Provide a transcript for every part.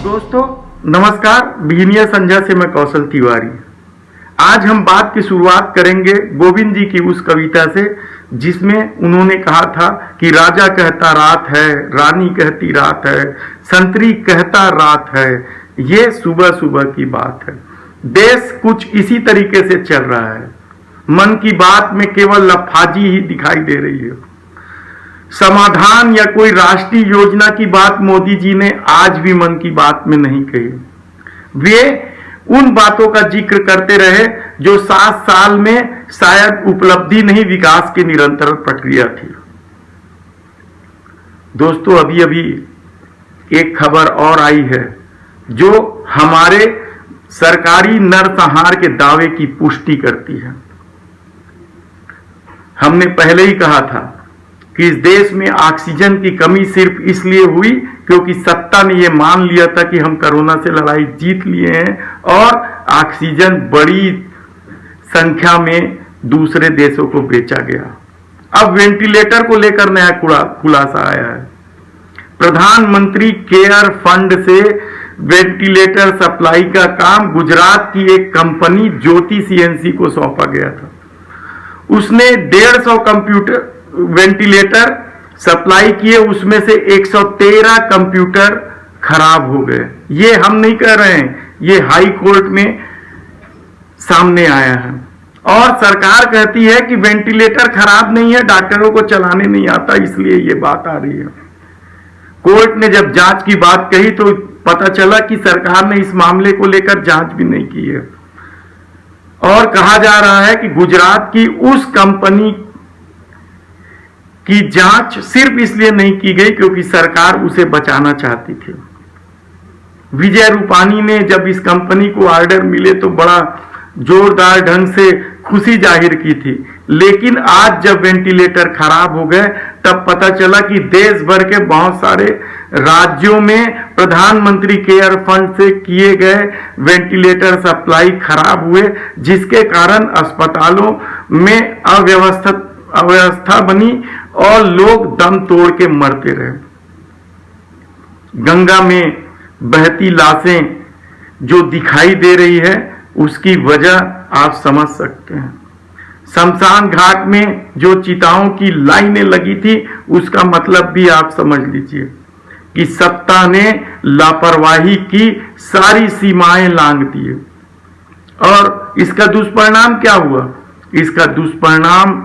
दोस्तों नमस्कार, बिगिनियर संध्या से मैं कौशल तिवारी। आज हम बात की शुरुआत करेंगे गोविंद जी की उस कविता से जिसमें उन्होंने कहा था कि राजा कहता रात है, रानी कहती रात है, संतरी कहता रात है, ये सुबह सुबह की बात है। देश कुछ इसी तरीके से चल रहा है। मन की बात में केवल लफाजी ही दिखाई दे रही है। समाधान या कोई राष्ट्रीय योजना की बात मोदी जी ने आज भी मन की बात में नहीं कही। वे उन बातों का जिक्र करते रहे जो 7 साल में शायद उपलब्धि नहीं, विकास की निरंतर प्रक्रिया थी। दोस्तों अभी अभी एक खबर और आई है जो हमारे सरकारी नरसंहार के दावे की पुष्टि करती है। हमने पहले ही कहा था कि इस देश में ऑक्सीजन की कमी सिर्फ इसलिए हुई क्योंकि सत्ता ने यह मान लिया था कि हम कोरोना से लड़ाई जीत लिए हैं और ऑक्सीजन बड़ी संख्या में दूसरे देशों को बेचा गया। अब वेंटिलेटर को लेकर नया खुलासा आया है। प्रधानमंत्री केयर फंड से वेंटिलेटर सप्लाई का काम गुजरात की एक कंपनी ज्योति सीएनसी को सौंपा गया था। उसने 150 वेंटिलेटर सप्लाई किए, उसमें से 113 कंप्यूटर खराब हो गए। ये हम नहीं कह रहे हैं, ये हाई कोर्ट में सामने आया है। और सरकार कहती है कि वेंटिलेटर खराब नहीं है, डॉक्टरों को चलाने नहीं आता, इसलिए ये बात आ रही है। कोर्ट ने जब जांच की बात कही तो पता चला कि सरकार ने इस मामले को लेकर जांच भी नहीं की है। और कहा जा रहा है कि गुजरात की उस कंपनी की जांच सिर्फ इसलिए नहीं की गई क्योंकि सरकार उसे बचाना चाहती थी। विजय रूपानी ने जब इस कंपनी को ऑर्डर मिले तो बड़ा जोरदार ढंग से खुशी जाहिर की थी, लेकिन आज जब वेंटिलेटर खराब हो गए तब पता चला कि देश भर के बहुत सारे राज्यों में प्रधानमंत्री केयर फंड से किए गए वेंटिलेटर सप्लाई खराब हुए, जिसके कारण अस्पतालों में अव्यवस्था बनी और लोग दम तोड़ के मरते रहे। गंगा में बहती लाशें जो दिखाई दे रही है उसकी वजह आप समझ सकते हैं। शमशान घाट में जो चिताओं की लाइनें लगी थी उसका मतलब भी आप समझ लीजिए कि सत्ता ने लापरवाही की सारी सीमाएं लांघ दी। और इसका दुष्परिणाम क्या हुआ? इसका दुष्परिणाम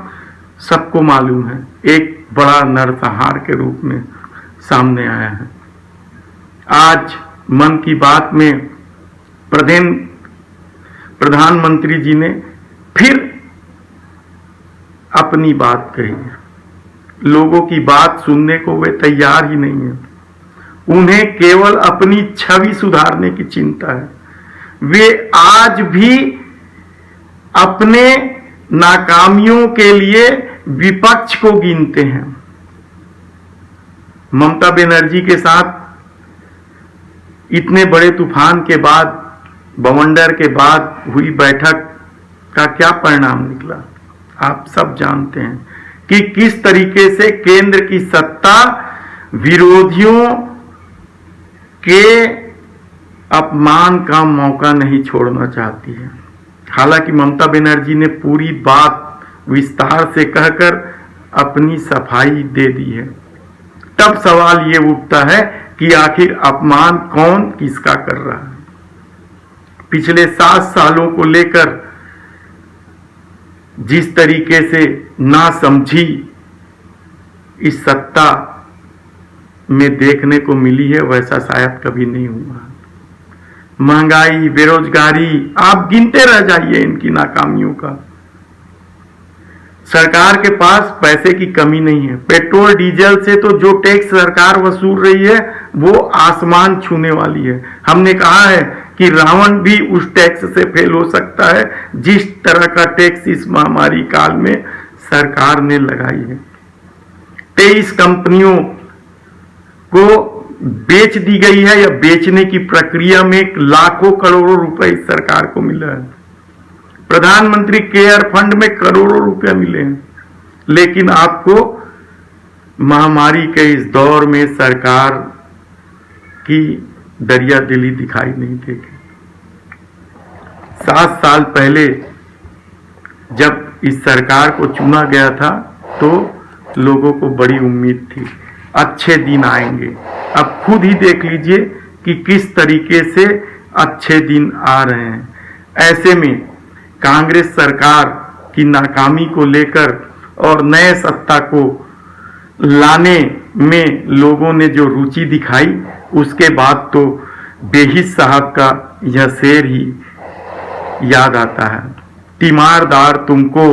सबको मालूम है, एक बड़ा नरसंहार के रूप में सामने आया है। आज मन की बात में प्रधानमंत्री जी ने फिर अपनी बात कही है। लोगों की बात सुनने को वे तैयार ही नहीं है। उन्हें केवल अपनी छवि सुधारने की चिंता है। वे आज भी अपने नाकामियों के लिए विपक्ष को गिनते हैं। ममता बनर्जी के साथ इतने बड़े तूफान के बाद, बवंडर के बाद हुई बैठक का क्या परिणाम निकला आप सब जानते हैं कि किस तरीके से केंद्र की सत्ता विरोधियों के अपमान का मौका नहीं छोड़ना चाहती है। हालांकि ममता बनर्जी ने पूरी बात विस्तार से कहकर अपनी सफाई दे दी है। तब सवाल ये उठता है कि आखिर अपमान कौन किसका कर रहा है? पिछले 7 सालों को लेकर जिस तरीके से नासमझी इस सत्ता में देखने को मिली है वैसा शायद कभी नहीं हुआ। महंगाई, बेरोजगारी, आप गिनते रह जाइए इनकी नाकामियों का। सरकार के पास पैसे की कमी नहीं है। पेट्रोल डीजल से तो जो टैक्स सरकार वसूल रही है वो आसमान छूने वाली है। हमने कहा है कि रावण भी उस टैक्स से फेल हो सकता है जिस तरह का टैक्स इस महामारी काल में सरकार ने लगाई है। 23 कंपनियों को बेच दी गई है या बेचने की प्रक्रिया में लाखों करोड़ों रुपए इस सरकार को मिला है। प्रधानमंत्री केयर फंड में करोड़ों रुपए मिले हैं, लेकिन आपको महामारी के इस दौर में सरकार की दरिया दिली दिखाई नहीं देगी। 7 साल पहले जब इस सरकार को चुना गया था तो लोगों को बड़ी उम्मीद थी अच्छे दिन आएंगे। अब खुद ही देख लीजिए कि किस तरीके से अच्छे दिन आ रहे हैं। ऐसे में कांग्रेस सरकार की नाकामी को लेकर और नए सत्ता को लाने में लोगों ने जो रुचि दिखाई, उसके बाद तो बेहिस साहब का यह शेर ही याद आता है। तीमारदार तुमको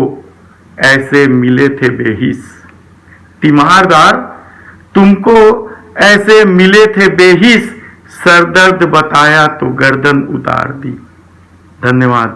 ऐसे मिले थे बेहिस, तीमारदार तुमको ऐसे मिले थे बेहिस, सरदर्द बताया तो गर्दन उतार दी। धन्यवाद।